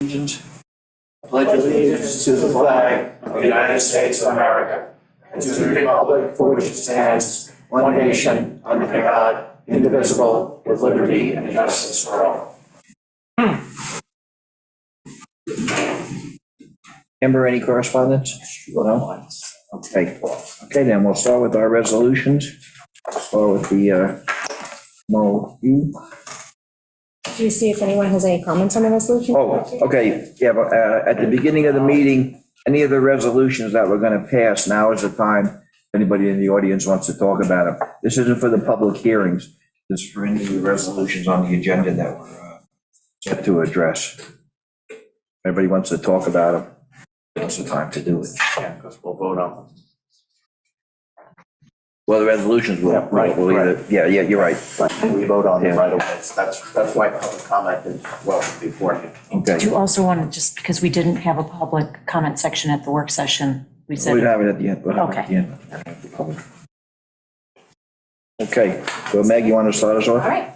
I pledge allegiance to the flag of the United States of America and to the republic for which it stands, one nation, under God, indivisible, with liberty and justice for all. Amber, any correspondence? No? Okay. Okay, then we'll start with our resolutions. Start with the, Do you see if anyone has any comments on the resolution? Oh, okay, yeah, but at the beginning of the meeting, any of the resolutions that we're gonna pass, now is the time, if anybody in the audience wants to talk about them. This isn't for the public hearings, this is for any of the resolutions on the agenda that we're set to address. Everybody wants to talk about them, it's the time to do it. Yeah, because we'll vote on them. Well, the resolutions will, Yeah, right, will either, right. yeah, you're right. We vote on them Yeah. right away. That's why public comment is welcome beforehand. Did you Okay. also want to, just because we didn't have a public comment section at the work session, we said. We'll have it at the end. We'll have it at Okay. the end. Okay, so Meg, you want to start us All off? right.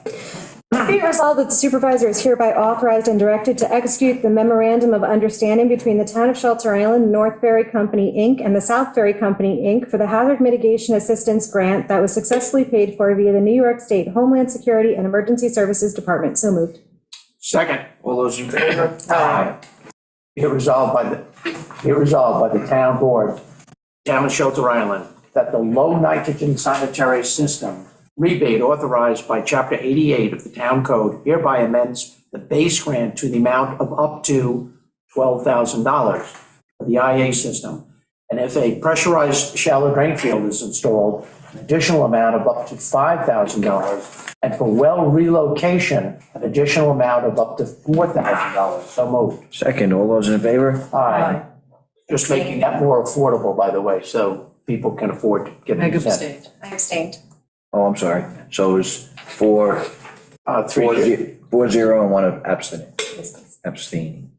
Be it resolved that the supervisor is hereby authorized and directed to execute the memorandum of understanding between the Town of Shelter Island, North Ferry Company, Inc., and the South Ferry Company, Inc. for the Hazard Mitigation Assistance Grant that was successfully paid for via the New York State Homeland Security and Emergency Services Department. So moved. Second. All those in favor? Aye. Be it resolved by the town board, Town of Shelter Island, that the low nitrogen sanitary system rebate authorized by Chapter 88 of the Town Code hereby amends the base grant to the amount of up to $12,000 for the IA system. And if a pressurized shallow drain field is installed, an additional amount of up to $5,000. And for well relocation, an additional amount of up to $4,000. So moved. Second, all those in favor? Aye. Just making that more affordable, by the way, so people can afford to get an incentive. I abstained. Oh, I'm sorry. So it's four, 3-0. 4-0 and one abstaining.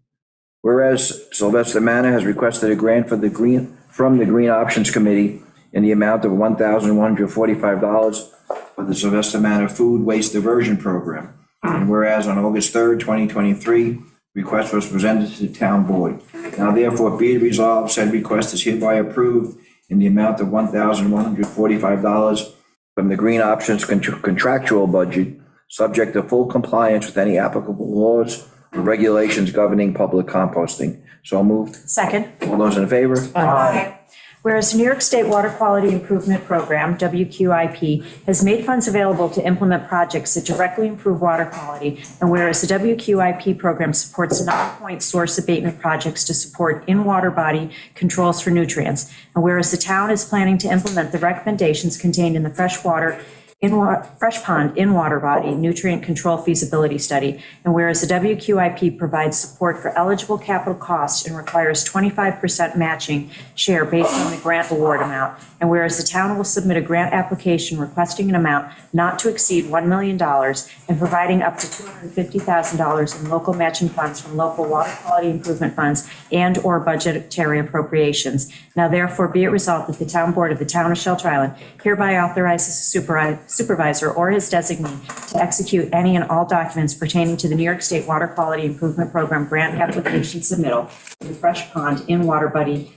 Whereas Sylvester Manor has requested a grant from the Green Options Committee in the amount of $1,145 for the Sylvester Manor Food Waste Diversion Program. And whereas on August 3rd, 2023, request was presented to the town board. Now therefore be it resolved, said request is hereby approved in the amount of $1,145 from the Green Options contractual budget, subject to full compliance with any applicable laws or regulations governing public composting. So moved. Second. All those in favor? Aye. Whereas the New York State Water Quality Improvement Program, WQIP, has made funds available to implement projects that directly improve water quality, and whereas the WQIP program supports non-point source abatement projects to support in-water body controls for nutrients, and whereas the town is planning to implement the recommendations contained in the fresh pond in water body nutrient control feasibility study, and whereas the WQIP provides support for eligible capital costs and requires 25% matching share based on the grant award amount, and whereas the town will submit a grant application requesting an amount not to exceed $1 million and providing up to $250,000 in local matching funds from local water quality improvement funds and/or budgetary appropriations. Now therefore be it resolved that the town board of the Town of Shelter Island hereby authorizes the supervisor or his designee to execute any and all documents pertaining to the New York State Water Quality Improvement Program grant application submittal for the Fresh Pond in Water Body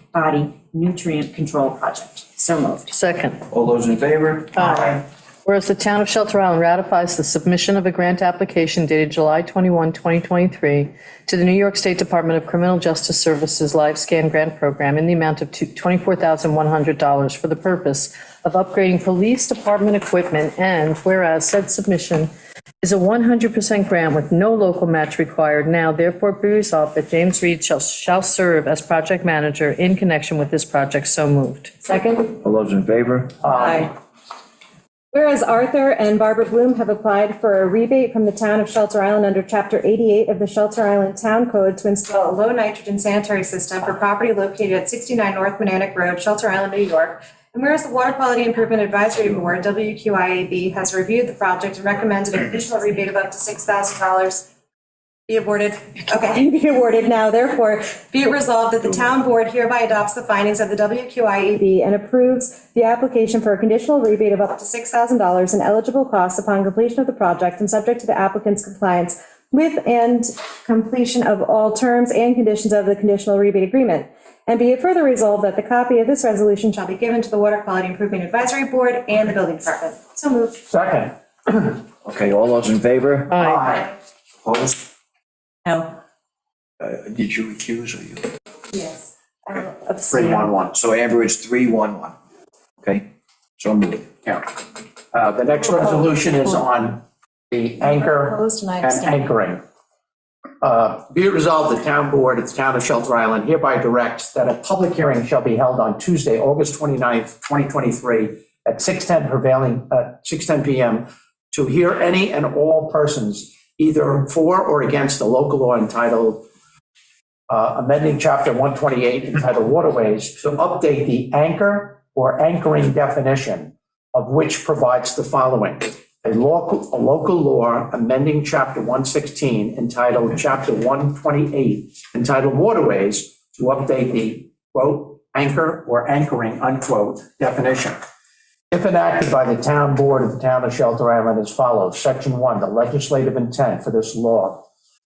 Nutrient Control Project. So moved. Second. All those in favor? Aye. Whereas the Town of Shelter Island ratifies the submission of a grant application dated July 21, 2023 to the New York State Department of Criminal Justice Services Live Scan Grant Program in the amount of $24,100 for the purpose of upgrading police department equipment, and whereas said submission is a 100% grant with no local match required, now therefore be resolved that James Reed shall serve as project manager in connection with this project. So moved. Second. All those in favor? Aye. Whereas Arthur and Barbara Bloom have applied for a rebate from the Town of Shelter Island under Chapter 88 of the Shelter Island Town Code to install a low nitrogen sanitary system for property located at 69 North Monanic Road, Shelter Island, New York. And whereas the Water Quality Improvement Advisory Board, WQIAB, has reviewed the project and recommended an additional rebate of up to $6,000 be awarded. Okay, be awarded now. Therefore, be it resolved that the town board hereby adopts the findings of the WQIAB and approves the application for a conditional rebate of up to $6,000 in eligible costs upon completion of the project and subject to the applicant's compliance with and completion of all terms and conditions of the conditional rebate agreement. And be it further resolved that the copy of this resolution shall be given to the Water Quality Improvement Advisory Board and the Building Department. So moved. Second. Okay, all those in favor? Aye. Opposed? No. Did you recuse or you? Yes. 311. So Amber, it's 3-1-1. Okay, so moved. Yeah. The next resolution is on the anchor Opposed and I and abstain. anchoring. Be it resolved, the town board of the town of Shelter Island hereby directs that a public hearing shall be held on Tuesday, August 29th, 2023, at 6:10 PM to hear any and all persons either for or against the local law entitled amending Chapter 128 entitled Waterways to update the anchor or anchoring definition, of which provides the following. A local law amending Chapter 116 entitled Chapter 128 entitled Waterways to update the, quote, anchor or anchoring, unquote, definition. If enacted by the town board of the town of Shelter Island as follows. Section 1, the legislative intent for this law.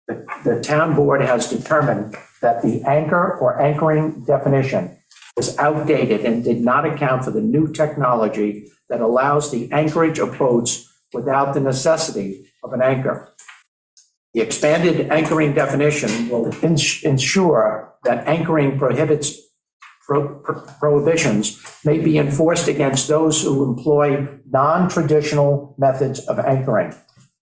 The town board has determined that the anchor or anchoring definition was outdated and did not account for the new technology that allows the anchorage of boats without the necessity of an anchor. The expanded anchoring definition will ensure that anchoring prohibitions may be enforced against those who employ non-traditional methods of anchoring.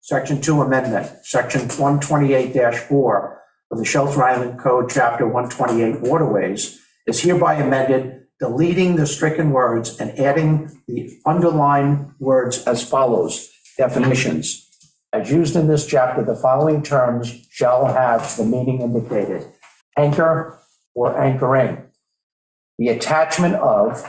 Section 2 amendment, Section 128-4 of the Shelter Island Code, Chapter 128 Waterways, is hereby amended, deleting the stricken words and adding the underlined words as follows. Definitions. As used in this chapter, the following terms shall have the meaning indicated. Anchor or anchoring. The attachment of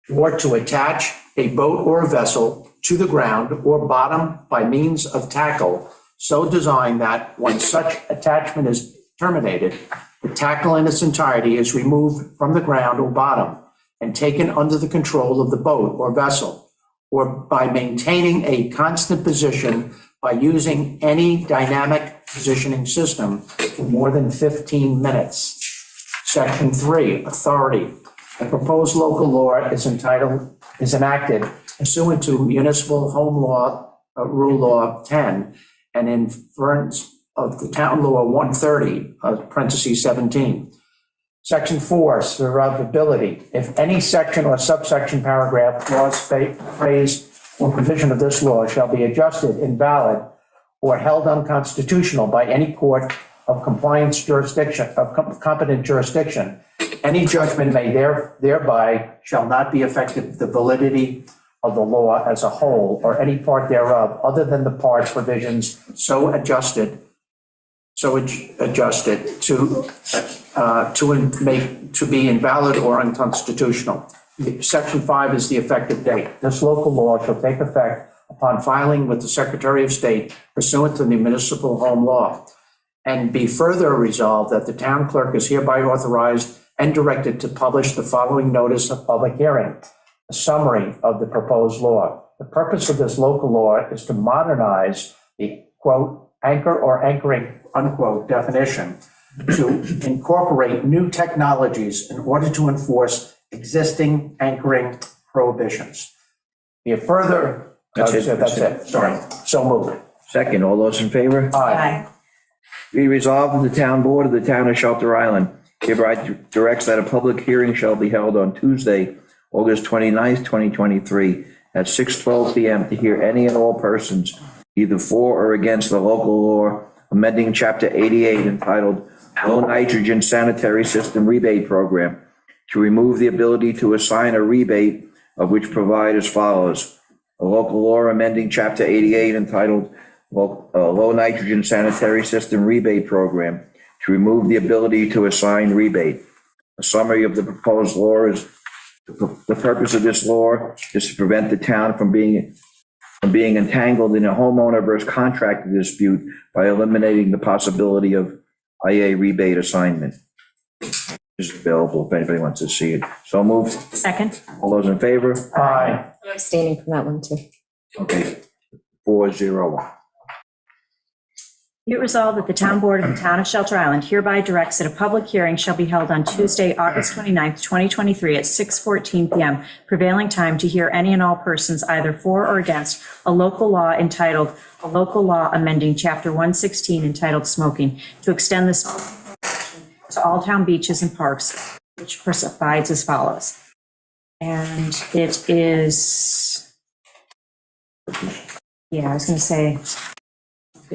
or to attach a boat or a vessel to the ground or bottom by means of tackle so designed that when such attachment is terminated, the tackle in its entirety is removed from the ground or bottom and taken under the control of the boat or vessel, or by maintaining a constant position by using any dynamic positioning system for more than 15 minutes. Section 3, authority. The proposed local law is enacted pursuant to Municipal Home Law, Rule Law 10, and in inference of the Town Law 130, parentheses 17. Section 4, survivability. If any section or subsection, paragraph, clause, phrase, or provision of this law shall be adjusted, invalid, or held unconstitutional by any court of compliance jurisdiction, of competent jurisdiction, any judgment made thereby shall not be effective the validity of the law as a whole or any part thereof other than the part provisions so adjusted to be invalid or unconstitutional. Section 5 is the effective date. This local law shall take effect upon filing with the Secretary of State pursuant to the Municipal Home Law. And be further resolved that the town clerk is hereby authorized and directed to publish the following notice of public hearing, a summary of the proposed law. The purpose of this local law is to modernize the, quote, anchor or anchoring, unquote, definition to incorporate new technologies in order to enforce existing anchoring prohibitions. Be further. That's it. That's it. Sorry. So moved. Second, all those in favor? Aye. Be resolved that the town board of the town of Shelter Island hereby directs that a public hearing shall be held on Tuesday, August 29th, 2023, at 6:12 PM to hear any and all persons either for or against the local law amending Chapter 88 entitled Low Nitrogen Sanitary System Rebate Program to remove the ability to assign a rebate, of which provide as follows. A local law amending Chapter 88 entitled Low Nitrogen Sanitary System Rebate Program to remove the ability to assign rebate. A summary of the proposed law is the purpose of this law is to prevent the town from being entangled in a homeowner versus contractor dispute by eliminating the possibility of IA rebate assignment. Is available if anybody wants to see it. So moved. Second. All those in favor? Aye. I'm abstaining from that one too. Okay. 4-0-1. Be it resolved that the Town Board of the Town of Shelter Island hereby directs that a public hearing shall be held on Tuesday, August 29th, 2023 at 6:14 PM prevailing time to hear any and all persons either for or against a local law entitled, a local law amending Chapter 116 entitled Smoking, to extend the smoking prohibition to all town beaches and parks, which provides as follows. And it is, I was going to say,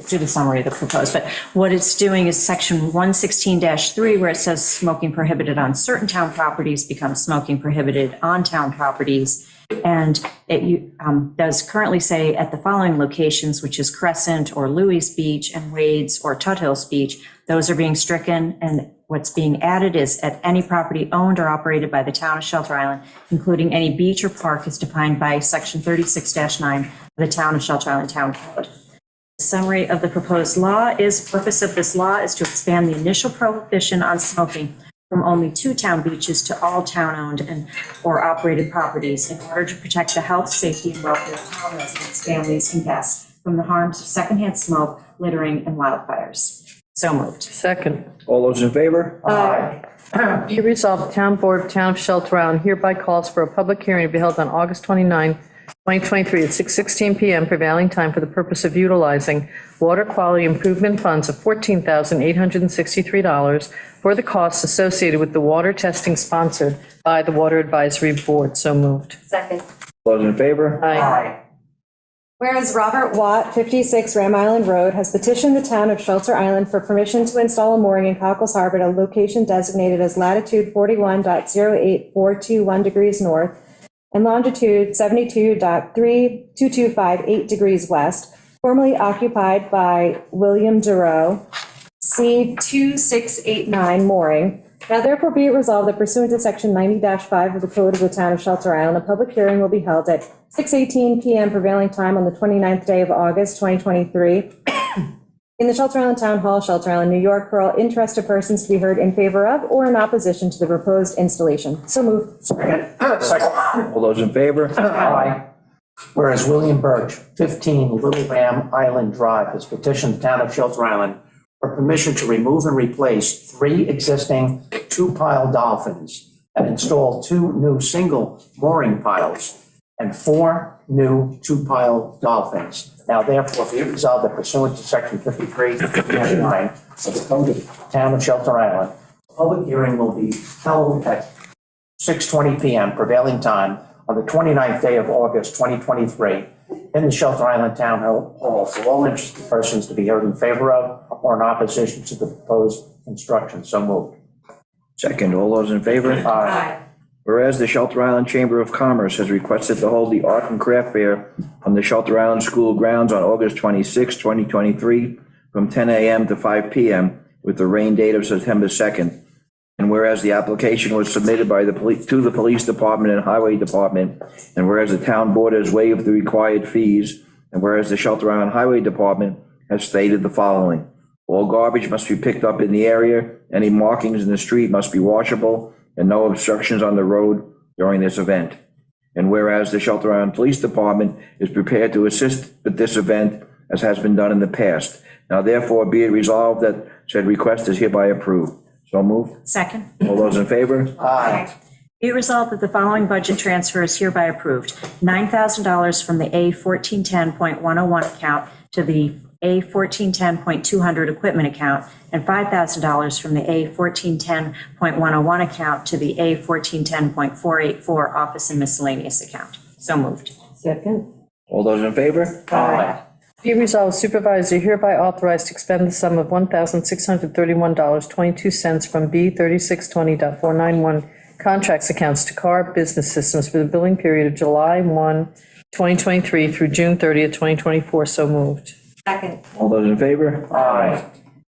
do the summary of the proposed, but what it's doing is section 116-3, where it says smoking prohibited on certain town properties becomes smoking prohibited on town properties. And it does currently say at the following locations, which is Crescent or Louis Beach and Wade's or Tut Hills Beach, those are being stricken. And what's being added is at any property owned or operated by the Town of Shelter Island, including any beach or park as defined by section 36-9 of the Town of Shelter Island Town Code. Summary of the proposed law is, purpose of this law is to expand the initial prohibition on smoking from only 2 town beaches to all town-owned and or operated properties in order to protect the health, safety, and welfare of town residents, families, and guests from the harms of secondhand smoke, littering, and wildfires. So moved. Second. All those in favor? Aye. Be resolved, the Town Board of Town of Shelter Island hereby calls for a public hearing to be held on August 29, 2023 at 6:16 PM prevailing time for the purpose of utilizing water quality improvement funds of $14,863 for the costs associated with the water testing sponsored by the Water Advisory Board. So moved. Second. All those in favor? Aye. Whereas Robert Watt, 56 Ram Island Road, has petitioned the Town of Shelter Island for permission to install a mooring in Cockles Harbor at a location designated as latitude 41.08421 degrees north and longitude 72.32258 degrees west, formerly occupied by William Durow, C2689 mooring. Now therefore be it resolved that pursuant to section 90-5 of the Code of the Town of Shelter Island, a public hearing will be held at 6:18 PM prevailing time on the 29th day of August, 2023, in the Shelter Island Town Hall, Shelter Island, New York, for all interested persons to be heard in favor of or in opposition to the proposed installation. So moved. Second. All those in favor? Aye. Whereas William Birch, 15 Little Ram Island Drive, has petitioned the Town of Shelter Island for permission to remove and replace 3 existing 2-pile dolphins and install 2 new single mooring piles and 4 new 2-pile dolphins. Now therefore be it resolved that pursuant to section 53-9 of the Code of the Town of Shelter Island, a public hearing will be held at 6:20 PM prevailing time on the 29th day of August, 2023, in the Shelter Island Town Hall for all interested persons to be heard in favor of or in opposition to the proposed construction. So moved. Second. All those in favor? Aye. Whereas the Shelter Island Chamber of Commerce has requested to hold the Art and Craft Fair on the Shelter Island School grounds on August 26, 2023, from 10 a.m. to 5 p.m. with the rain date of September 2nd. And whereas the application was submitted by the to the Police Department and Highway Department, and whereas the Town Board has waived the required fees, and whereas the Shelter Island Highway Department has stated the following: all garbage must be picked up in the area, any markings in the street must be washable, and no obstructions on the road during this event. And whereas the Shelter Island Police Department is prepared to assist with this event as has been done in the past. Now therefore be it resolved that said request is hereby approved. So moved. Second. All those in favor? Aye. Be it resolved that the following budget transfer is hereby approved. $9,000 from the A1410.101 account to the A1410.200 equipment account, and $5,000 from the A1410.101 account to the A1410.484 office and miscellaneous account. So moved. Second. All those in favor? Aye. Be resolved, supervisor hereby authorized to expend the sum of $1,631.22 from B3620.491 contracts accounts to CAR Business Systems for the billing period of July 1, 2023 through June 30th, 2024. So moved. Second. All those in favor? Aye.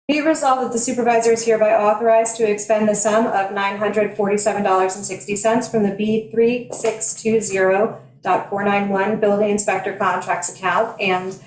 Be it resolved that the supervisor is hereby authorized to expend the sum of $947.60 from the B3620.491 building inspector contracts account and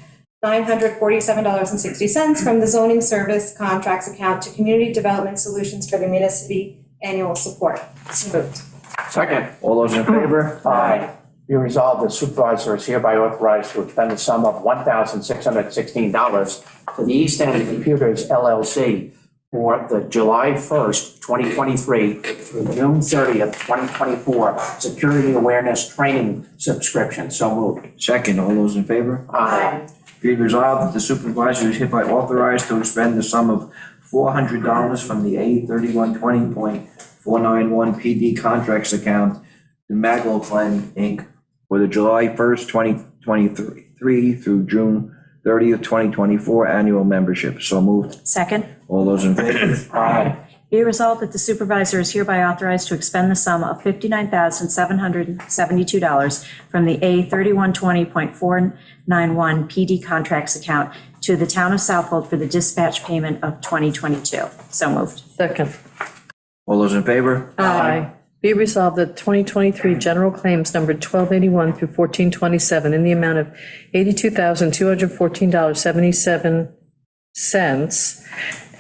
$947.60 from the zoning service contracts account to community development solutions for the municipal annual support. So moved. Second. All those in favor? Aye. Be resolved, the supervisor is hereby authorized to expend the sum of $1,616 to the East End Computers LLC for the July 1st, 2023 through June 30th, 2024 Security Awareness Training subscription. So moved. Second, all those in favor? Aye. Be resolved that the supervisor is hereby authorized to expend the sum of $400 from the A3120.491 PD contracts account to Magloplane Inc. for the July 1st, 2023 through June 30th, 2024 annual membership. So moved. Second. All those in favor? Aye. Be resolved that the supervisor is hereby authorized to expend the sum of $59,772 from the A3120.491 PD contracts account to the town of Southwold for the dispatch payment of 2022. So moved. Second. All those in favor? Aye. Be resolved that 2023 general claims numbered 1281 through 1427 in the amount of $82,214.77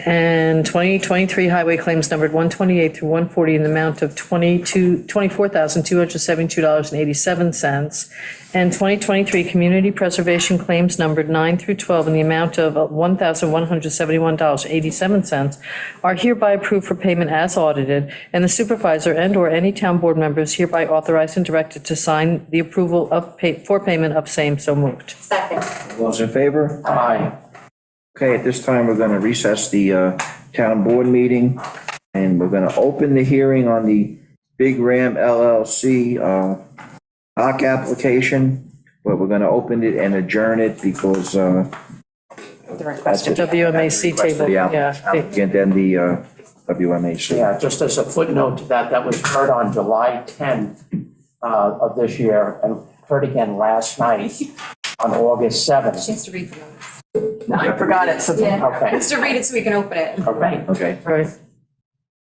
and 2023 highway claims numbered 128 through 140 in the amount of $24,272.87 and 2023 community preservation claims numbered 9 through 12 in the amount of $1,171.87 are hereby approved for payment as audited, and the supervisor and/or any town board member is hereby authorized and directed to sign the approval of for payment of same. So moved. Second. All those in favor? Aye. Okay, at this time, we're going to recess the town board meeting, and we're going to open the hearing on the Big Ram LLC HOC application, but we're going to open it and adjourn it because The request of WMAC table, the yeah. applicant and the WMAC. Yeah, just as a footnote to that, that was heard on July 10th of this year and heard again last night on August 7th. She has to read the notice. No, I forgot it, so. Yeah. Okay, Has to read it so we can open it. okay. Okay. Right.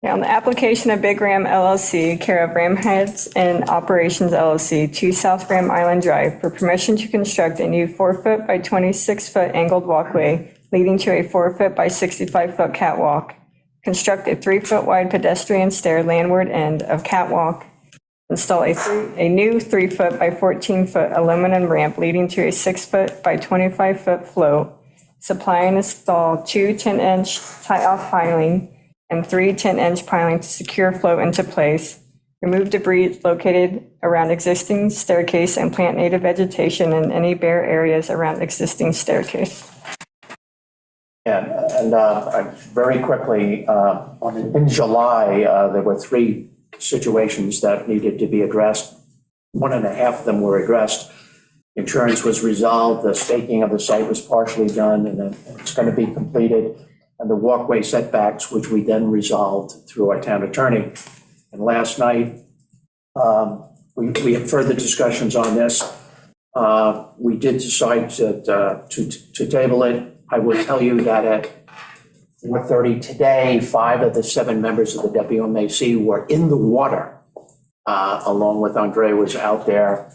Yeah, on the application of Big Ram LLC, care of Ram Heads and Operations LLC, 2 South Ram Island Drive, for permission to construct a new 4-foot by 26-foot angled walkway leading to a 4-foot by 65-foot catwalk, construct a 3-foot wide pedestrian stair landward end of catwalk, install a new 3-foot by 14-foot aluminum ramp leading to a 6-foot by 25-foot float, supply and install 2 10-inch tie-off piling and 3 10-inch piling to secure float into place, remove debris located around existing staircase and plant native vegetation in any bare areas around existing staircase. And very quickly, in July, there were 3 situations that needed to be addressed. 1.5 of them were addressed. Insurance was resolved, the staking of the site was partially done, and then it's going to be completed. And the walkway setbacks, which we then resolved through our town attorney. And last night, we had further discussions on this. We did decide to table it. I will tell you that at 4:30 today, 5 of the 7 members of the WMAC were in the water, along with Andre was out there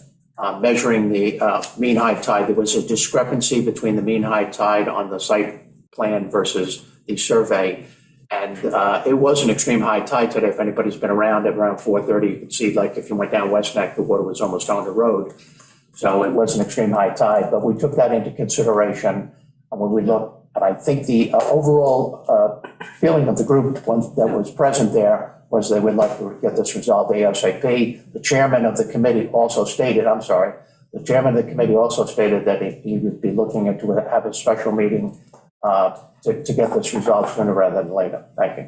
measuring the mean high tide. There was a discrepancy between the mean high tide on the site plan versus the survey. And it was an extreme high tide today. If anybody's been around at around 4:30, you can see, like, if you went down West Neck, the water was almost on the road. So it was an extreme high tide, but we took that into consideration. And when we look, and I think the overall feeling of the group that was present there was they would like to get this resolved ASAP. The chairman of the committee also stated, that he would be looking into have a special meeting to get this resolved sooner rather than later. Thank you.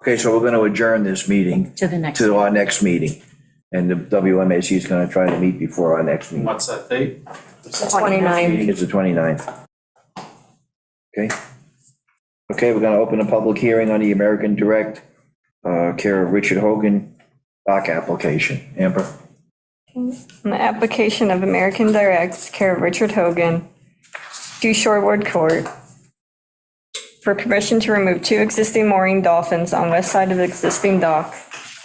Okay, so we're going to adjourn this meeting To the next. to our next meeting. And the WMAC is going to try to meet before our next meeting. What's that date? 29. Meeting is the 29th. Okay. Okay, we're going to open a public hearing on the American Direct, care of Richard Hogan, dock application. Amber? On the application of American Direct, care of Richard Hogan, 2 Shorewood Court, for permission to remove 2 existing mooring dolphins on west side of existing dock,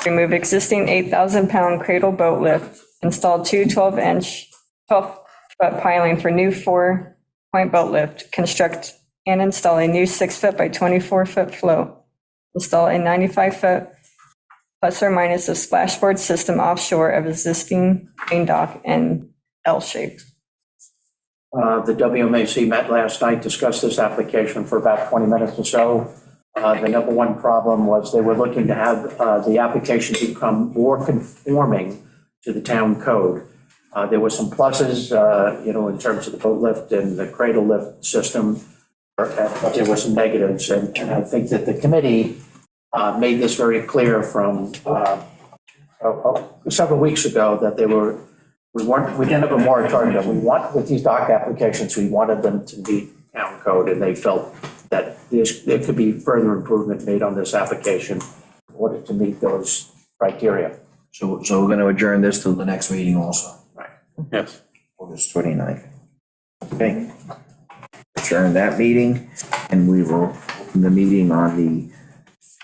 remove existing 8,000-pound cradle boat lift, install 2 12-foot piling for new 4-point boat lift, construct and install a new 6-foot by 24-foot float, install a 95-foot plus or minus a splashboard system offshore of existing main dock and L shape. The WMAC met last night, discussed this application for about 20 minutes or so. The number one problem was they were looking to have the application become more conforming to the town code. There were some pluses, in terms of the boat lift and the cradle lift system, but there were some negatives. And I think that the committee made this very clear from several weeks ago that we didn't have a moratorium. With these dock applications, we wanted them to meet town code, and they felt that there could be further improvement made on this application in order to meet those criteria. So we're going to adjourn this till the next meeting also, Right. Yes. August 29th. Okay. Adjourn that meeting, and we will open the meeting on the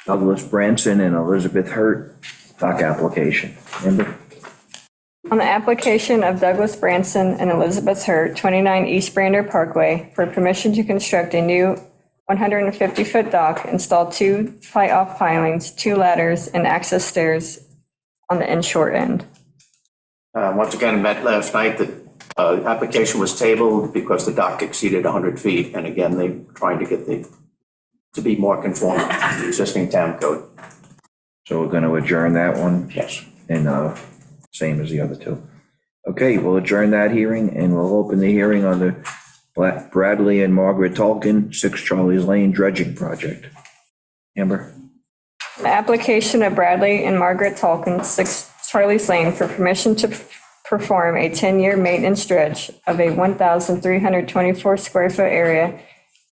Douglas Branson and Elizabeth Hurt dock application. Remember? On the application of Douglas Branson and Elizabeth Hurt, 29 East Brander Parkway, for permission to construct a new 150-foot dock, install 2 fly-off pilings, 2 ladders, and access stairs on the inshore end. Once again, met last night. The application was tabled because the dock exceeded 100 feet. And again, they're trying to get to be more conforming to the existing town code. So we're going to adjourn that one. Yes. And same as the other two. Okay, we'll adjourn that hearing, and we'll open the hearing on the Bradley and Margaret Tolkien, 6 Charlie's Lane dredging project. Amber? The application of Bradley and Margaret Tolkien, 6 Charlie's Lane, for permission to perform a 10-year maintenance dredge of a 1,324 square foot area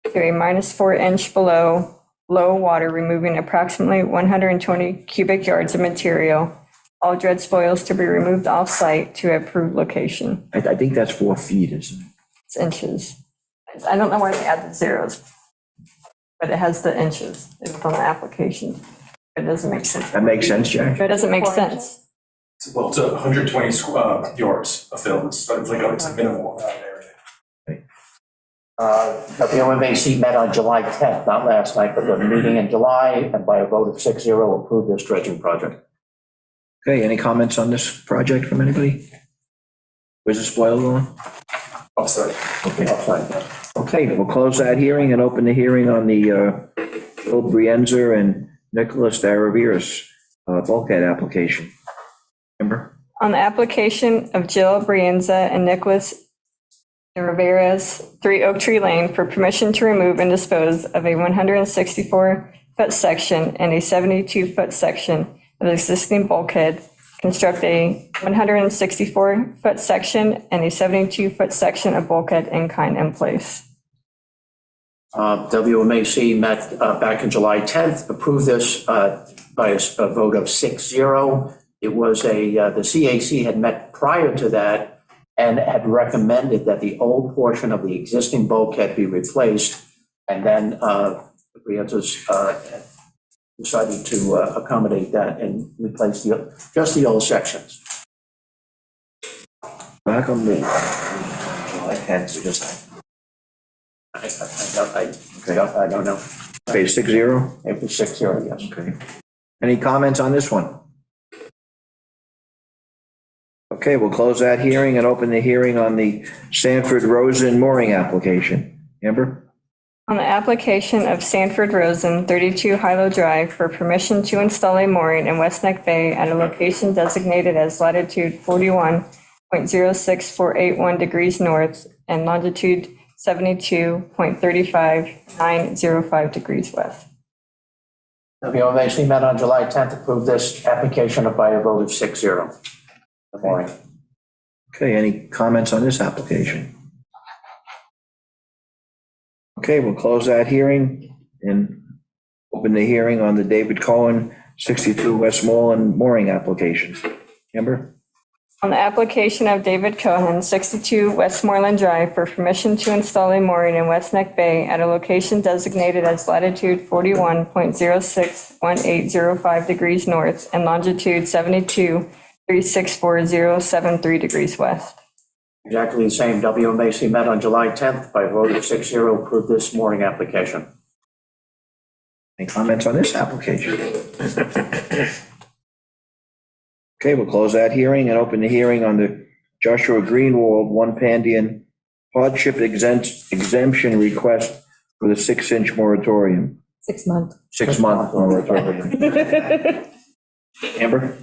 to a -4 inch below low water, removing approximately 120 cubic yards of material. All dredge spoils to be removed off-site to approved location. I think that's 4 feet, isn't it? It's inches. I don't know why they add the zeros, but it has the inches. It was on the application. It doesn't make sense. That makes sense, Jack? It doesn't make sense. Well, it's 120 yards of film, it's a minimal area. WMAC met on July 10th, not last night, but the meeting in July, and by a vote of 6-0 approved this dredging project. Okay, any comments on this project from anybody? Where's the spoil going? Offsite. Okay, we'll close that hearing and open the hearing on the Bill Brienza and Nicholas Daraviras bulkhead application. Amber? On the application of Jill Brienza and Nicholas Rivera's 3 Oak Tree Lane for permission to remove and dispose of a 164-foot section and a 72-foot section of existing bulkhead, construct a 164-foot section and a 72-foot section of bulkhead in kind in place. WMAC met back in July 10th, approved this by a vote of 6-0. It was the CAC had met prior to that and had recommended that the old portion of the existing bulkhead be replaced, and then the Brienzas decided to accommodate that and replace just the old sections. Back on the July 10th, we just, I don't know. okay, 6-0? It was 6-0, yes. Okay. Any comments on this one? Okay, we'll close that hearing and open the hearing on the Sanford Rosen mooring application. Amber? On the application of Sanford Rosen, 32 Hilo Drive, for permission to install a mooring in West Neck Bay at a location designated as latitude 41.06481 degrees north and longitude 72.35905 degrees west. WMAC met on July 10th, approved this application by a vote of 6-0. Good morning. Okay, any comments on this application? Okay, we'll close that hearing and open the hearing on the David Cohen, 62 Westmoreland mooring application. Amber? On the application of David Cohen, 62 Westmoreland Drive, for permission to install a mooring in West Neck Bay at a location designated as latitude 41.061805 degrees north and longitude 72.36407 degrees west. Exactly the same. WMAC met on July 10th by a vote of 6-0, approved this mooring application. Any comments on this application? Okay, we'll close that hearing and open the hearing on the Joshua Greenwald, 1 Pandion hardship exemption request for the 6-inch moratorium, 6 months. 6-month moratorium. Amber?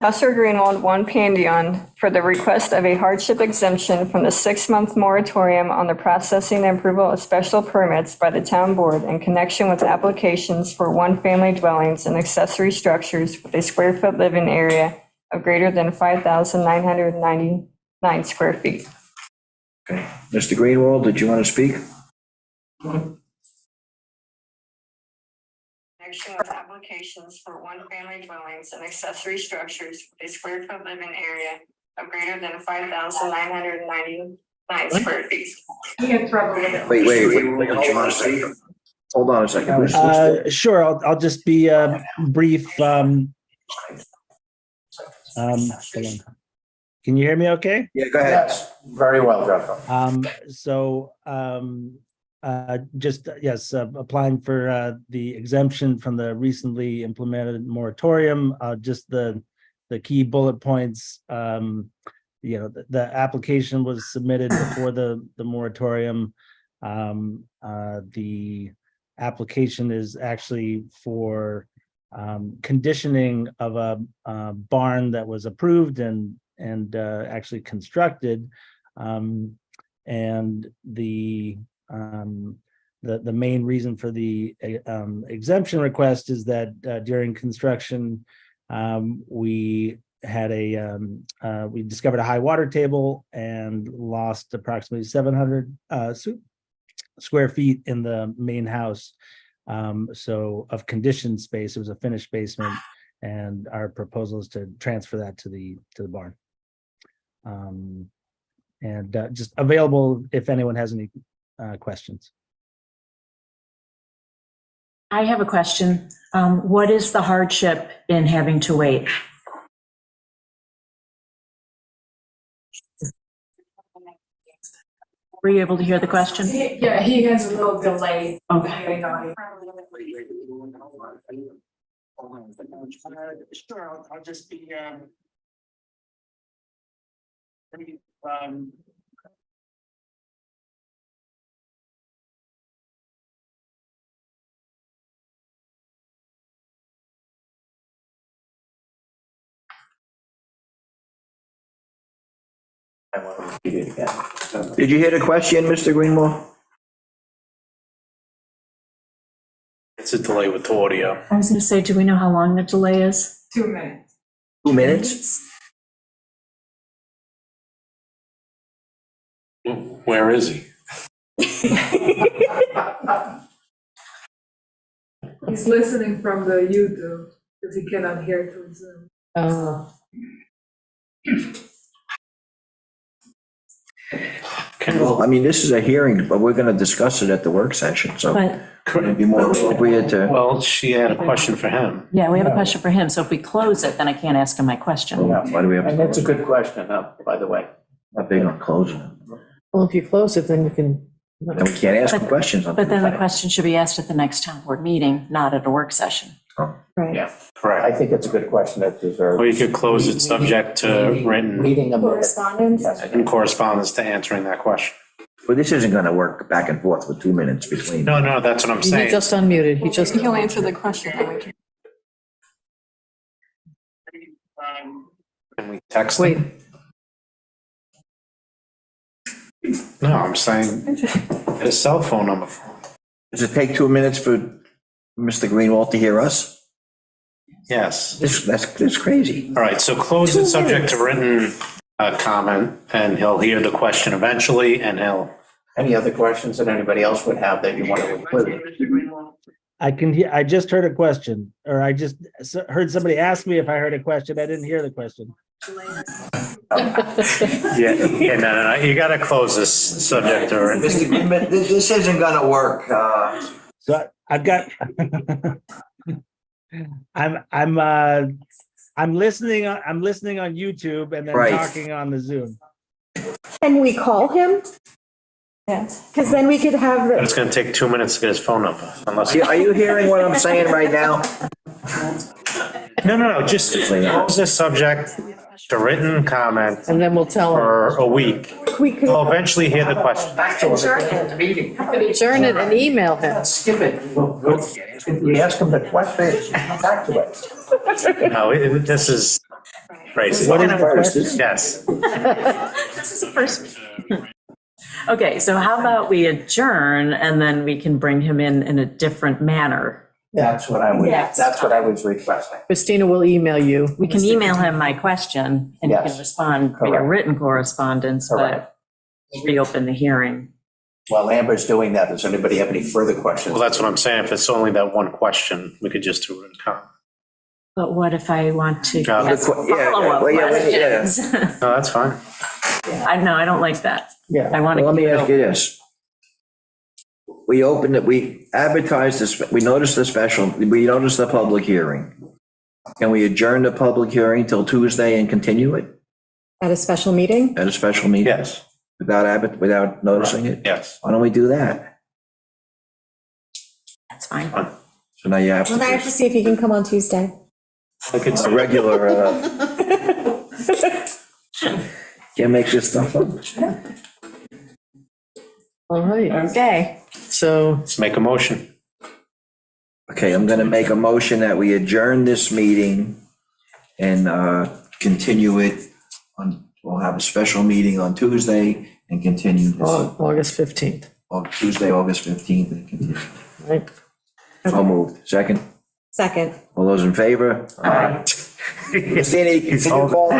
Joshua Greenwald, 1 Pandion, for the request of a hardship exemption from the 6-month moratorium on the processing and approval of special permits by the town board in connection with applications for one-family dwellings and accessory structures with a square foot living area of greater than 5,999 square feet. Okay. Mr. Greenwald, did you want to speak? Connection with applications for one-family dwellings and accessory structures with a square foot living area of greater than 5,999 square feet. Wait, did you want to speak? Hold on a second. Sure, I'll just be brief. Hold on. Can you hear me okay? Yeah, go ahead. Yes, very well, Joshua. Applying for the exemption from the recently implemented moratorium, just the key bullet points. The application was submitted before the moratorium. The application is actually for conditioning of a barn that was approved and actually constructed, and the main reason for the exemption request is that during construction we had we discovered a high water table and lost approximately 700 square feet in the main house. So of conditioned space, it was a finished basement, and our proposal is to transfer that to the barn. Just available if anyone has any questions. I have a question. What is the hardship in having to wait? Were you able to hear the question? Yeah, he has a little delay. Okay. Sure, I'll just be I want to repeat it again. Did you hear the question, Mr. Greenwald? It's a delay with the audio. I was going to say, do we know how long the delay is? 2 minutes. 2 minutes? Where is he? He's listening from the YouTube because he cannot hear through Zoom. Well, I mean, this is a hearing, but we're going to discuss it at the work session, so But, it'd be more appropriate to. Well, she had a question for him. yeah, we have a question for him. So if we close it, then I can't ask him my question. Why do we have And to? that's a good question, by the way. Not big on closing it. Well, if you close it, then you can. And we can't ask them questions. But then the question should be asked at the next town board meeting, not at a work session. Right. Yeah, I Correct. think it's a good question that deserves. Or you could close it subject to written Reading of Correspondence? Yes. in correspondence to answering that question. But this isn't going to work back and forth with 2 minutes between. No, that's what I'm He saying. just unmuted. He just. He'll answer the question. Can we text him? Wait, No, I'm saying get a cell phone number for him. Does it take 2 minutes for Mr. Greenwald to hear us? Yes. That's crazy. All right, so close it subject to written comment, and he'll hear the question eventually, and he'll. Any other questions that anybody else would have that you want to include? I just heard a question, or I just heard somebody ask me if I heard a question. I didn't hear the question. Yeah, no, you gotta close this subject to written. Mr. Greenwald, this isn't going to work. So I've got, I'm listening on YouTube and then Right. talking on the Zoom. Can we call him? Yes. Because then we could have, But it's gonna take 2 minutes to get his phone number, unless. Are you hearing what I'm saying right now? No, just close this subject to written comment And then we'll tell them. for a week. We could, We'll eventually hear the question. Back to the meeting. Adjourn it and email him. Skip it. If you ask him the question, come back to it. No, this is crazy. What is first? Yes. This is the first. Okay, so how about we adjourn and then we can bring him in a different manner? That's what I was requesting. Christina will email you. We can email him my question and he Yes, can respond via correct. written correspondence, but Correct. reopen the hearing. While Amber's doing that, does anybody have any further questions? Well, that's what I'm saying. If it's only that one question, we could just do it in comment. But what if I want to Yeah, ask well, yeah, follow-up well, yeah, questions? No, that's fine. I don't like that. Yeah. I want to. Well, let me ask you this. We opened it, we advertised this, we noticed the special, we noticed the public hearing. Can we adjourn the public hearing till Tuesday and continue it at a special meeting? at a special meeting? Yes, Without noticing it? yes. Why don't we do that? That's fine. So now you have Well, now I have to see if he can come on Tuesday. Like it's a regular, can't make this stuff up. All right, Okay. so Let's make a motion. Okay, I'm gonna make a motion that we adjourn this meeting and continue it on, we'll have a special meeting on Tuesday and continue this August 15th, on Tuesday, August 15th and continue. right? So moved. Second, Second. all those in favor? Aye. Christina, can you call?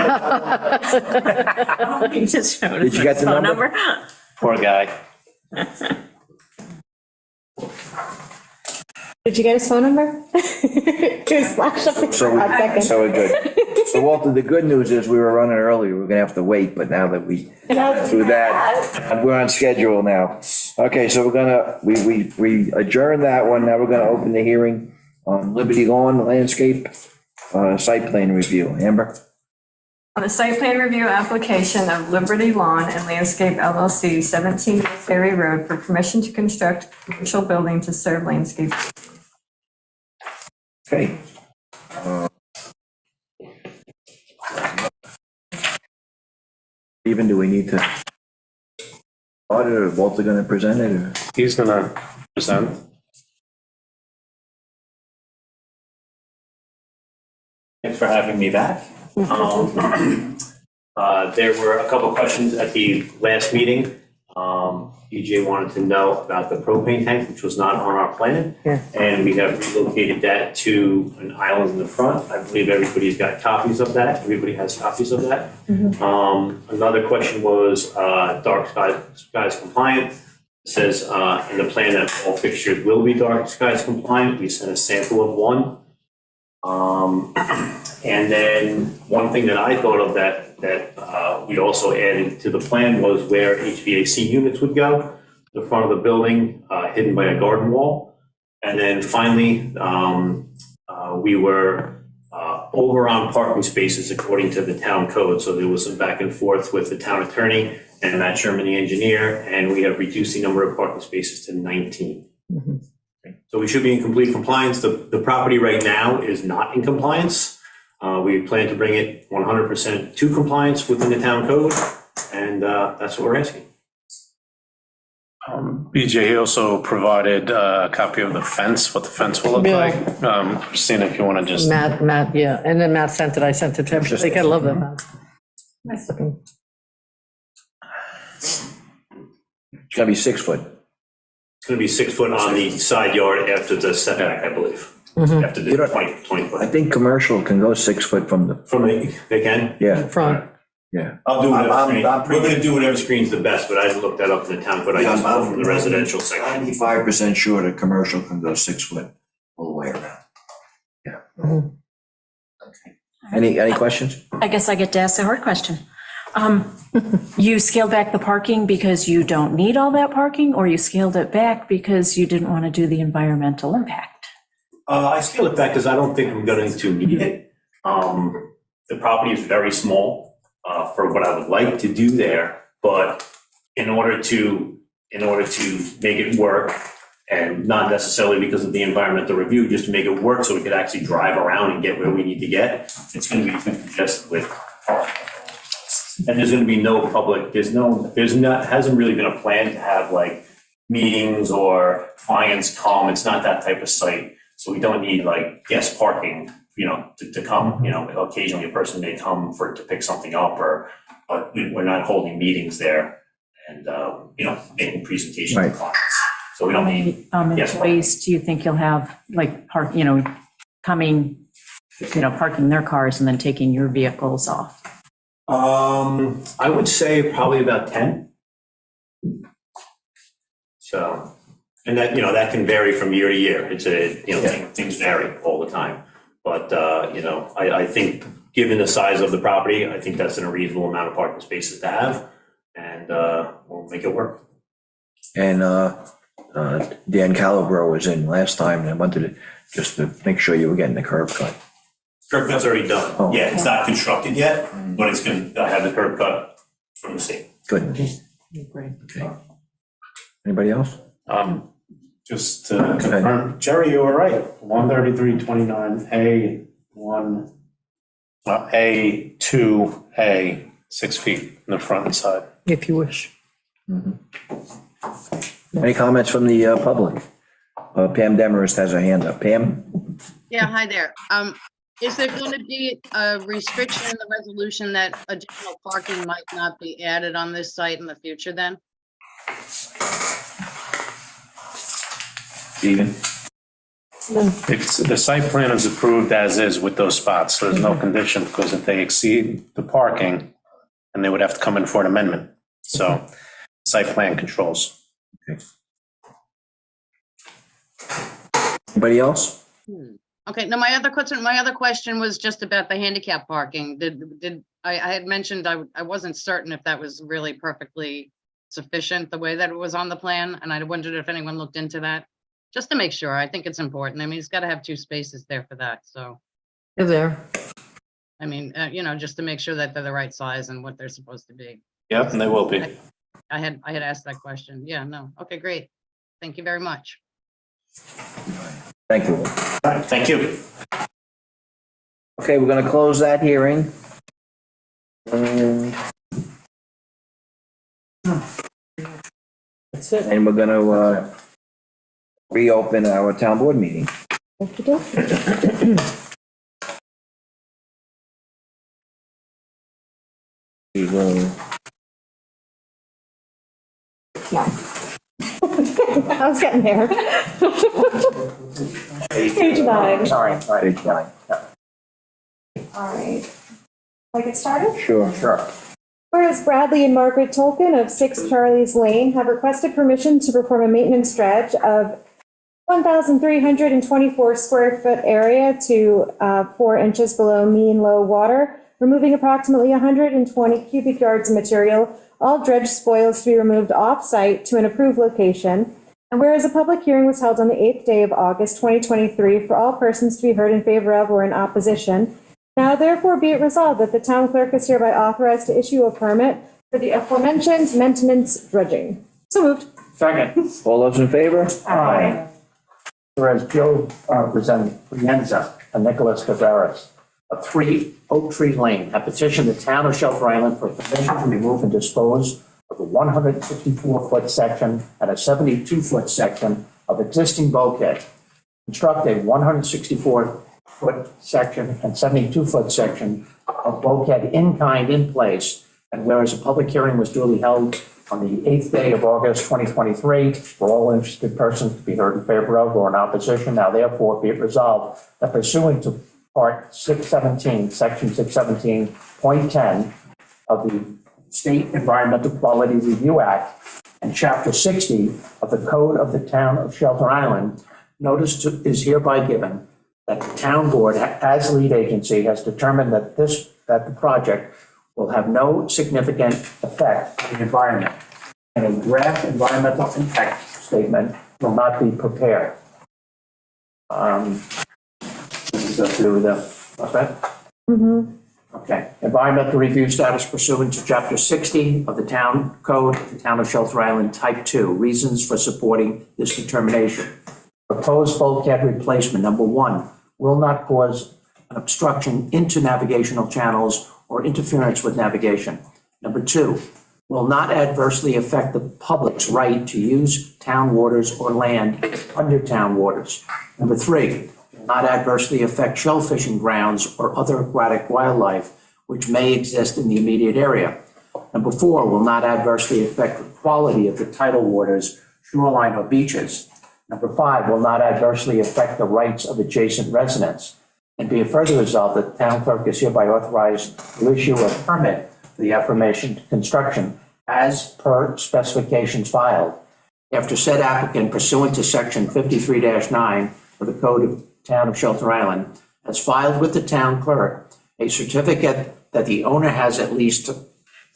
He just showed Did us you get his the phone number? number. Poor guy. Did you get his phone number? Just flash up the So we- second. So we're good. So Walter, the good news is we were running early. We're gonna have to wait, but now that we through that, we're on schedule now. Okay, so we're gonna, we adjourn that one. Now we're gonna open the hearing on Liberty Lawn Landscape site plan review. Amber? On the site plan review application of Liberty Lawn and Landscape LLC, 17 Ferry Road, for permission to construct a commercial building to serve landscape. Okay. Even do we need to audit or Walter gonna present it or? He's gonna present. Thanks for having me back. There were a couple of questions at the last meeting. EJ wanted to know about the propane tank, which was not on our plan. Yeah. And we have relocated that to an island in the front. I believe everybody's got copies of that. Everybody has copies of that. Another question was dark skies compliant. It says in the plan that all fixtures will be dark skies compliant. We sent a sample of one. And then one thing that I thought of that we also added to the plan was where HVAC units would go, the front of the building, hidden by a garden wall. And then finally, we were over on parking spaces according to the town code. So there was some back and forth with the town attorney and Matt Sherman, the engineer, and we have reduced the number of parking spaces to 19. So we should be in complete compliance. The property right now is not in compliance. We plan to bring it 100% to compliance within the town code, and that's what we're asking. BJ, he also provided a copy of the fence, what the fence will look Yeah. like. Christina, if you want to just. Matt, yeah, and then Matt sent it, I sent it to everybody, I love that, Matt. Nice looking. It's gonna be 6 foot. It's going to be 6 foot on the side yard after the setback, I believe. After the 20 I foot. think commercial can go 6 foot from the, From the, they can? yeah, Front, yeah. I'll do whatever I'm- screen. I'm We're pretty- going to do whatever screen's the best, but I didn't look that up in the town code. I just know from the residential section. 95% sure that commercial can go 6 foot all the way around. Yeah. Any questions? I guess I get to ask the hard question. You scaled back the parking because you don't need all that parking, or you scaled it back because you didn't want to do the environmental impact? I scale it back because I don't think I'm going to need it. The property is very small for what I would like to do there, but in order to make it work And not necessarily because of the environmental review, just to make it work so we could actually drive around and get where we need to get. It's gonna be too congested with parking. And there's gonna be no public, hasn't really been a plan to have like meetings or clients come. It's not that type of site. So we don't need like guest parking, to come, occasionally a person may come to pick something up but we're not holding meetings there and, making presentations to Right. clients. So we How don't need. many Yes, employees do you think you'll have, like, coming, parking their cars and then taking your vehicles off? I would say probably about 10. So, and that, that can vary from year to year. Things vary all the time. But, I think, given the size of the property, I think that's a reasonable amount of parking spaces to have. And we'll make it work. And Dan Calabro was in last time, and I wanted to make sure you were getting the curb cut. Curb cut's already done. Oh. Yeah, it's not constructed yet, but it's going to have the curb cut from the state. Good. Great. Okay. Anybody else? Just to confirm, Jerry, you were right, 133-29A1, A2A, 6 feet in the front and side. If you wish. Any comments from the public? Pam Demarest has her hand up. Pam? Yeah, hi there. Is there going to be a restriction in the resolution that additional parking might not be added on this site in the future then? Steven? The site plan is approved as is with those spots. There's no condition because if they exceed the parking, then they would have to come in for an amendment. So site plan controls. Anybody else? Okay, now my other question was just about the handicap parking. I had mentioned I wasn't certain if that was really perfectly sufficient the way that it was on the plan, and I wondered if anyone looked into that, just to make sure. I think it's important. I mean, it's got to have 2 spaces there for that, so. You're there. I mean, just to make sure that they're the right size and what they're supposed to be. Yep, and they will be. I had asked that question. Yeah, no. Okay, great. Thank you very much. Thank you. All right, thank you. Okay, we're going to close that hearing. And That's it. we're going to reopen our town board meeting. We will. I was getting there. Page 9. Sorry, right. Page 9. All right. I get started? Sure. Sure. Whereas Bradley and Margaret Tolkien of 6 Charlie's Lane have requested permission to perform a maintenance dredge of 1,324 square foot area to 4 inches below mean low water, removing approximately 120 cubic yards of material, all dredge spoils to be removed off-site to an approved location. And whereas a public hearing was held on the 8th day of August 2023 for all persons to be heard in favor of or in opposition, now therefore be it resolved that the town clerk is hereby authorized to issue a permit for the aforementioned maintenance dredging. So moved. Second. All those in favor? Aye. Whereas Joe Brienza and Nicholas Tavares of 3 Oak Tree Lane have petitioned the town of Shelter Island for permission to remove and dispose of a 164-foot section and a 72-foot section of existing bulkhead. Construct a 164-foot section and 72-foot section of bulkhead in kind in place. And whereas a public hearing was duly held on the 8th day of August 2023 for all interested persons to be heard in favor of or in opposition, now therefore be it resolved that pursuant to Part 617, Section 617.10 of the State Environmental Quality Review Act and Chapter 60 of the Code of the Town of Shelter Island, notice is hereby given that the town board, as lead agency, has determined that the project will have no significant effect on the environment, and a draft environmental impact statement will not be prepared. This is up to the, what's that? Okay. Environmental review status pursuant to Chapter 60 of the Town Code, the Town of Shelter Island, Type 2. Reasons for supporting this determination. Proposed bulkhead replacement, number 1, will not cause an obstruction into navigational channels or interference with navigation. Number 2, will not adversely affect the public's right to use town waters or land under town waters. Number 3, will not adversely affect shell fishing grounds or other aquatic wildlife which may exist in the immediate area. Number 4, will not adversely affect the quality of the tidal waters, shoreline, or beaches. Number 5, will not adversely affect the rights of adjacent residents. And be it further resolved that the town clerk is hereby authorized to issue a permit for the aforementioned construction as per specifications filed. After said applicant pursuant to section 53-9 of the Code of Town of Shelter Island has filed with the town clerk a certificate that the owner has at least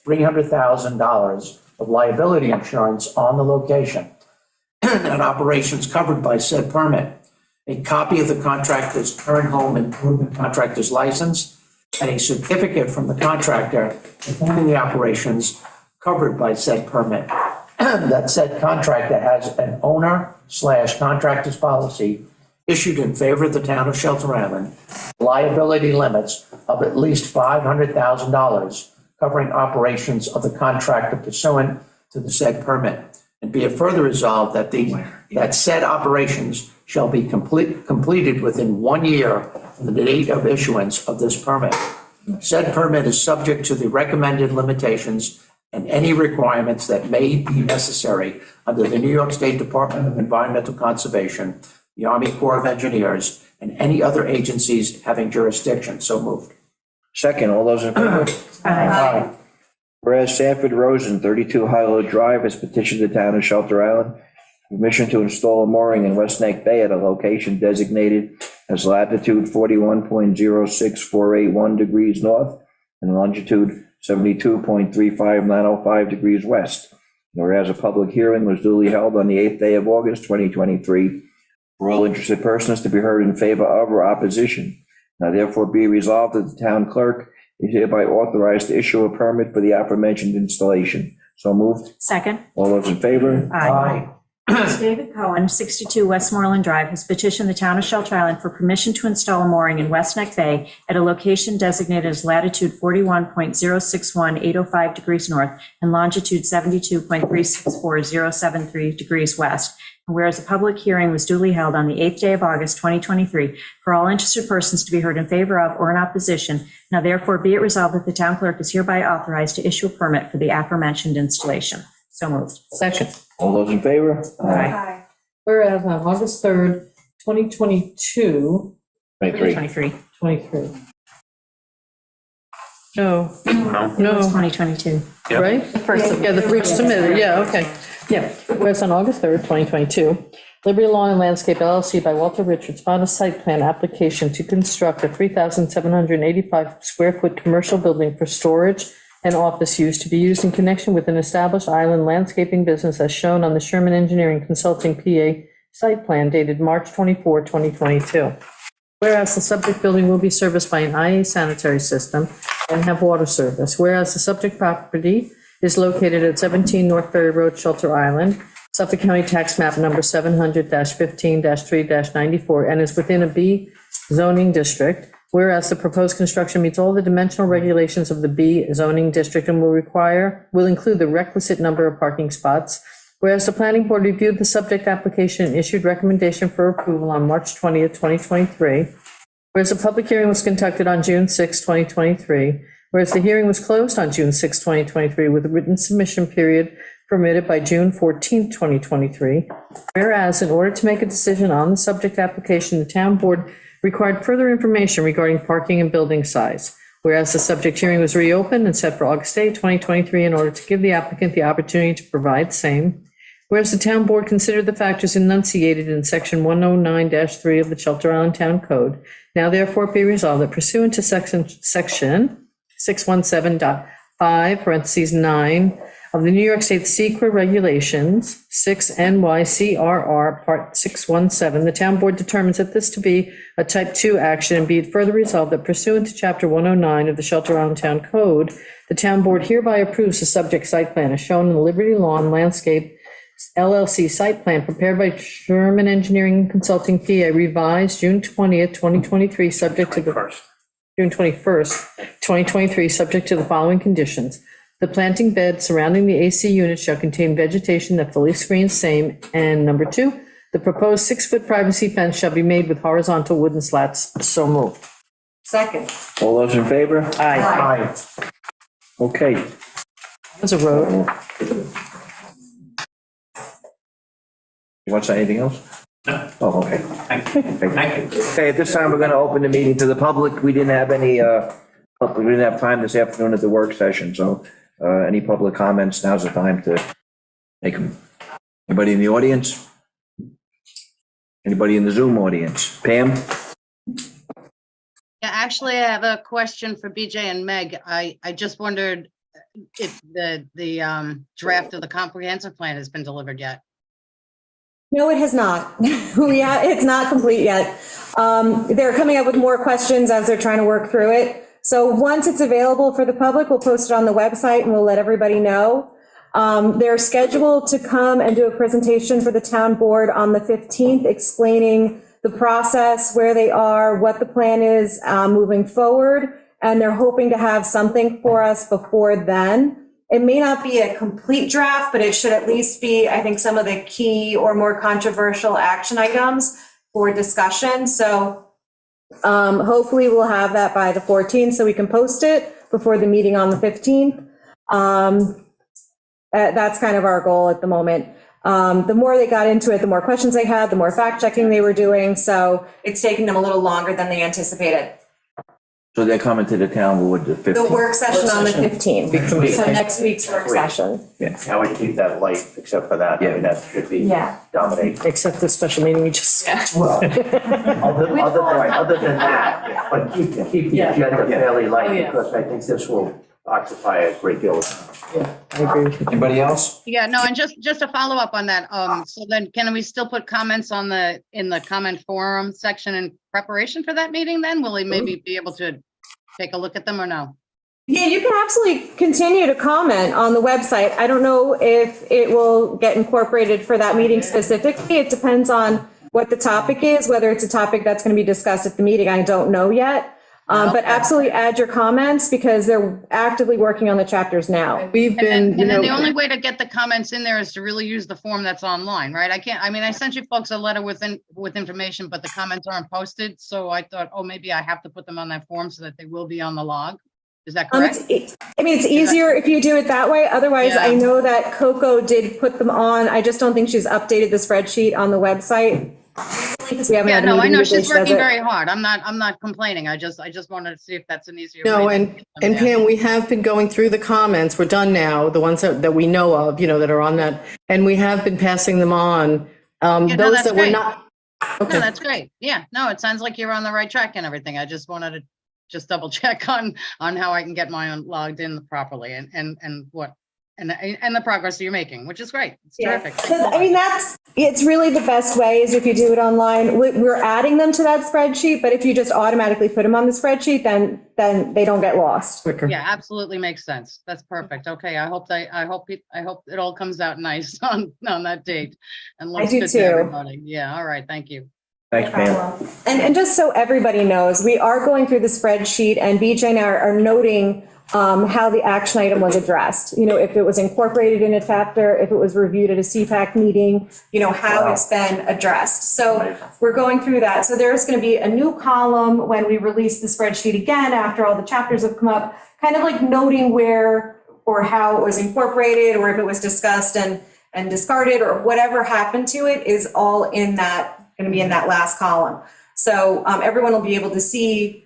$300,000 of liability insurance on the location and operations covered by said permit, a copy of the contractor's current home improvement contractor's license, and a certificate from the contractor performing the operations covered by said permit, that said contractor has an owner/contractor's policy issued in favor of the town of Shelter Island, liability limits of at least $500,000 covering operations of the contractor pursuant to the said permit. And be it further resolved that said operations shall be completed within 1 year from the date of issuance of this permit. Said permit is subject to the recommended limitations and any requirements that may be necessary under the New York State Department of Environmental Conservation, the Army Corps of Engineers, and any other agencies having jurisdiction. So moved. Second, all those in favor? Aye. Whereas Sanford Rosen, 32 Hilo Drive, has petitioned the town of Shelter Island for permission to install a mooring in West Neck Bay at a location designated as latitude 41.06481 degrees north and longitude 72.35905 degrees west. Whereas a public hearing was duly held on the 8th day of August, 2023, for all interested persons to be heard in favor of or opposition. Now therefore be resolved that the town clerk is hereby authorized to issue a permit for the aforementioned installation. So moved. Second. All those in favor? Aye. David Cohen, 62 Westmoreland Drive, has petitioned the town of Shelter Island for permission to install a mooring in West Neck Bay at a location designated as latitude 41.061805 degrees north and longitude 72.364073 degrees west. And whereas a public hearing was duly held on the 8th day of August, 2023, for all interested persons to be heard in favor of or in opposition, now therefore be it resolved that the town clerk is hereby authorized to issue a permit for the aforementioned installation. So moved. Second. All those in favor? Aye. Whereas on August 3rd, 2022, 23. 23. No, No? It was no, 2022. Yep. right? Yeah, the first submitted, yeah, okay. Yeah, whereas on August 3rd, 2022, Liberty Lawn and Landscape LLC by Walter Richards filed a site plan application to construct a 3,785 square foot commercial building for storage and office use to be used in connection with an established island landscaping business as shown on the Sherman Engineering Consulting PA site plan dated March 24, 2022. Whereas the subject building will be serviced by an IA sanitary system and have water service. Whereas the subject property is located at 17 North Ferry Road, Shelter Island, Suffolk County Tax Map number 700-15-3-94, and is within a B zoning district. Whereas the proposed construction meets all the dimensional regulations of the B zoning district and will include the requisite number of parking spots. Whereas the planning board reviewed the subject application and issued recommendation for approval on March 20th, 2023. Whereas a public hearing was conducted on June 6, 2023. Whereas the hearing was closed on June 6, 2023, with a written submission period permitted by June 14, 2023. Whereas in order to make a decision on the subject application, the town board required further information regarding parking and building size. Whereas the subject hearing was reopened and set for August 8, 2023, in order to give the applicant the opportunity to provide same. Whereas the town board considered the factors enunciated in section 109-3 of the Shelter Island Town Code, now therefore be resolved that pursuant to section 617.5 (9) of the New York State SEQRA Regulations, 6 NYCRR Part 617, the town board determines that this to be a type 2 action, and be it further resolved that pursuant to Chapter 109 of the Shelter Island Town Code, the town board hereby approves the subject site plan as shown in the Liberty Lawn Landscape LLC site plan prepared by Sherman Engineering Consulting PA, revised June 20th, 2023, subject to the June 21st, 2023, subject to the following conditions. The planting bed surrounding the AC unit shall contain vegetation that fully screens same. And number 2, the proposed 6-foot privacy fence shall be made with horizontal wooden slats. So moved. Second. All those in favor? Aye. Aye. Okay. There's a road. You want to say anything else? No. Oh, okay. Thank you. Thank you. Okay, at this time, we're going to open the meeting to the public. We didn't have any, we didn't have time this afternoon at the work session, so any public comments, now's the time to make them. Anybody in the audience? Anybody in the Zoom audience? Pam? Yeah, actually, I have a question for BJ and Meg. I just wondered if the draft of the comprehensive plan has been delivered yet. No, it has not. It's not complete yet. They're coming up with more questions as they're trying to work through it. So once it's available for the public, we'll post it on the website and we'll let everybody know. They're scheduled to come and do a presentation for the town board on the 15th, explaining the process, where they are, what the plan is moving forward. And they're hoping to have something for us before then. It may not be a complete draft, but it should at least be, I think, some of the key or more controversial action items for discussion. So hopefully we'll have that by the 14th so we can post it before the meeting on the 15th. That's kind of our goal at the moment. The more they got into it, the more questions they had, the more fact checking they were doing. So it's taking them a little longer than they anticipated. So they're coming to the town board the 15th? The work session on the 15th. Big committee. So next week's work session. I would keep that light, except for that. I mean, that should be Yeah. dominate. Except the special meeting we just. Well, other than that, but keep the agenda fairly light, because I think this will occupy a great deal of time. I agree with you. Anybody else? Yeah, no, and just to follow up on that, so then can we still put comments in the comment forum section in preparation for that meeting then? Will we maybe be able to take a look at them or no? Yeah, you can absolutely continue to comment on the website. I don't know if it will get incorporated for that meeting specifically. It depends on what the topic is, whether it's a topic that's going to be discussed at the meeting. I don't know yet. But absolutely add your comments because they're actively working on the chapters now. We've been, And then the only way to get the comments in there is to really use the form that's online, right? I sent you folks a letter with information, but the comments aren't posted. So I thought, oh, maybe I have to put them on that form so that they will be on the log. Is that correct? It's easier if you do it that way. Otherwise, I know that Coco did put them on. I just don't think she's updated the spreadsheet on the website. We haven't had a I meeting know with her, she's she does working it. very hard. I'm not complaining. I just wanted to see if that's an easier. No, way to and get them there. Pam, we have been going through the comments. We're done now, the ones that we know of, that are on that. And we have been passing them on. no, Those that's that were great. not. No, Okay. that's great. Yeah, no, it sounds like you're on the right track and everything. I just wanted to just double check on how I can get my own logged in properly and the progress you're making, which is great. It's terrific. It's really the best way is if you do it online. We're adding them to that spreadsheet, but if you just automatically put them on the spreadsheet, then they don't get lost. Quicker. Yeah, absolutely makes sense. That's perfect. Okay, I hope it all comes out nice on that date and looks do good too. to everybody. Yeah, all right, thank you. Thanks, Pam. And just so everybody knows, we are going through the spreadsheet and BJ and I are noting how the action item was addressed. If it was incorporated in a chapter, if it was reviewed at a CPAC meeting, how it's been addressed. So we're going through that. So there's going to be a new column when we release the spreadsheet again, after all the chapters have come up, kind of like noting where or how it was incorporated or if it was discussed and discarded or whatever happened to it is all in that, going to be in that last column. So everyone will be able to see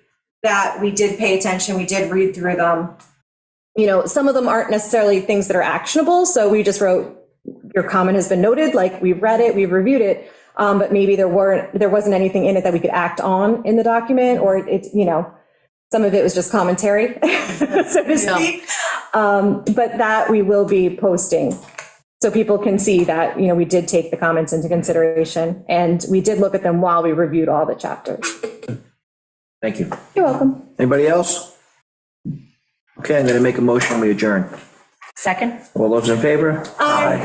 that we did pay attention, we did read through them. Some of them aren't necessarily things that are actionable. So we just wrote, your comment has been noted, like we've read it, we've reviewed it, but maybe there wasn't anything in it that we could act on in the document, or some of it was just commentary, so to speak. But that we will be posting. So people can see that, we did take the comments into consideration, and we did look at them while we reviewed all the chapters. Thank you. You're welcome. Anybody else? Okay, I'm going to make a motion, we adjourn. Second? All those in favor? Aye.